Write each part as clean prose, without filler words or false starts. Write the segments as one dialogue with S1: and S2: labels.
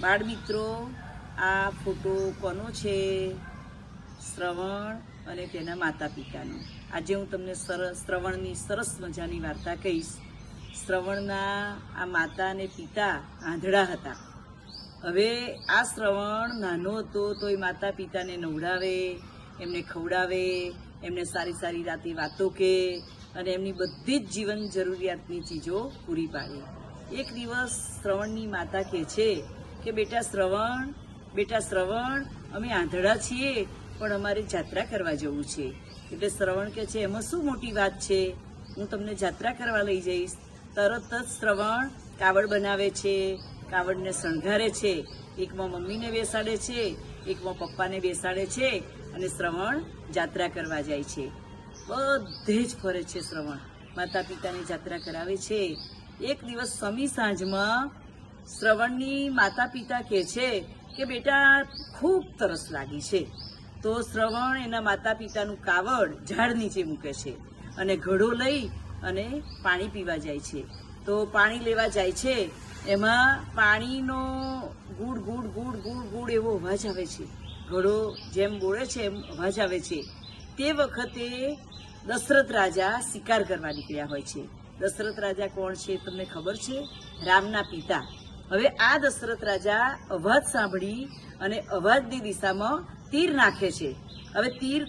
S1: બાળ મિત્રો, આ ફોટો કોનો છે? શ્રવણ અને તેના માતા પિતાનો. આજે હું તમને શ્રવણની સરસ મજાની વાર્તા કહીશ. શ્રવણના આ માતા અને પિતા આંધળા હતા. હવે આ શ્રવણ નાનો હતો તો એ માતા પિતાને નવડાવે, એમને ખવડાવે, એમને સારી સારી રાતે વાતો કહે અને એમની બધી જ જીવન જરૂરિયાતની ચીજો પૂરી પાડે. એક દિવસ શ્રવણની માતા કહે છે કે બેટા શ્રવણ, અમે આંધળા છીએ પણ અમારે જાત્રા કરવા જવું છે. એટલે શ્રવણ કહે છે એમાં શું મોટી વાત છે, હું તમને જાત્રા કરવા લઈ જઈશ. તરત જ શ્રવણ કાવડ બનાવે છે, કાવડને શણગારે છે, એકમાં મમ્મીને બેસાડે છે, એકમાં પપ્પાને બેસાડે છે અને શ્રવણ જાત્રા કરવા જાય છે. બધે જ ફરે છે શ્રવણ, માતા પિતાની જાત્રા કરાવે છે. એક દિવસ સમી સાંજમાં શ્રવણની માતા પિતા કહે છે કે બેટા ખૂબ તરસ લાગી છે. તો શ્રવણ એના માતા પિતાનું કાવડ ઝાડ નીચે મૂકે છે અને ઘડો લઈ અને પાણી પીવા જાય છે. તો પાણી લેવા જાય છે, એમાં પાણીનો good good good good good એવો અવાજ આવે છે. ઘડો જેમ બોલે છે એમ અવાજ આવે છે. તે વખતે દશરથ રાજા શિકાર કરવા નીકળ્યા હોય છે. દશરથ રાજા કોણ છે તમને ખબર છે? રામના પિતા. હવે આ દશરથ રાજા અવાજ સાંભળી અને અવાજની દિશામાં તીર નાખે છે. હવે તીર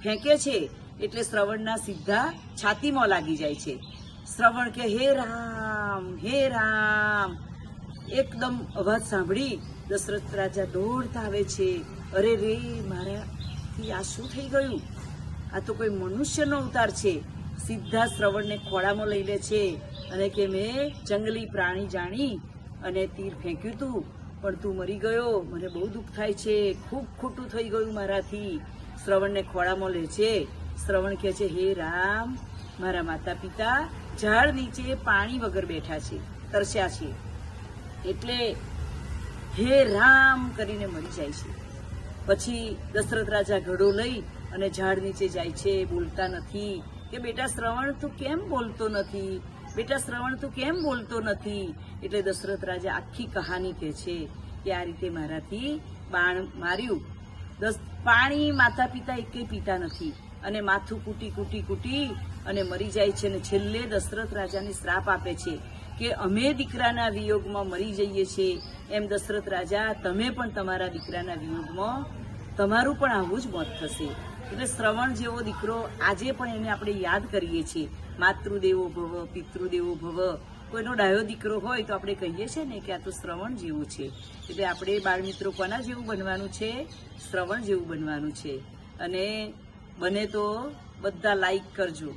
S1: ફેંકે છે એટલે શ્રવણના સીધા છાતીમાં લાગી જાય છે. શ્રવણ કે હે રામ. એકદમ અવાજ સાંભળી દશરથ રાજા દોડતા આવે છે. અરે રે, મારાથી આ શું થઈ ગયું? આ તો કોઈ મનુષ્યનો અવતાર છે. સીધા શ્રવણને ખોળામાં લઈ લે છે અને કે મેં જંગલી પ્રાણી જાણી અને તીર ફેંક્યું તું, પણ તું મરી ગયો, મને બહુ દુઃખ થાય છે, ખૂબ ખોટું થઈ ગયું મારાથી. શ્રવણને ખોળામાં લે છે. શ્રવણ કહે છે હે રામ, મારા માતા પિતા ઝાડ નીચે પાણી વગર બેઠા છે, તરસ્યા છે, એટલે હે રામ કરીને મરી જાય છે. પછી દશરથ રાજા ઘડો લઈ અને ઝાડ નીચે જાય છે, બોલતા નથી કે બેટા શ્રવણ તું કેમ બોલતો નથી, બેટા શ્રવણ તું કેમ બોલતો નથી. એટલે દશરથ રાજા આખી કહાની કહે છે કે આ રીતે મારાથી બાણ માર્યું. પાણી માતા પિતા એકેય પીતા નથી અને માથું કૂટી અને મરી જાય છે. અને છેલ્લે દશરથ રાજાને શ્રાપ આપે છે કે અમે દીકરાના વિયોગમાં મરી જઈએ છીએ, એમ દશરથ રાજા તમે પણ તમારા દીકરાના વિયોગમાં તમારું પણ આવું જ મોત થશે. એટલે શ્રવણ જેવો દીકરો આજે પણ એને આપણે યાદ કરીએ છીએ. માતૃદેવો ભવ, પિતૃદેવો ભવ. કોઈનો ડાયો દીકરો હોય તો આપણે કહીએ છીએ ને કે આ તો શ્રવણ જેવું છે. એટલે આપણે બાળ મિત્રો કોના જેવું બનવાનું છે? શ્રવણ જેવું બનવાનું છે. અને બને તો બધા લાઈક કરજો.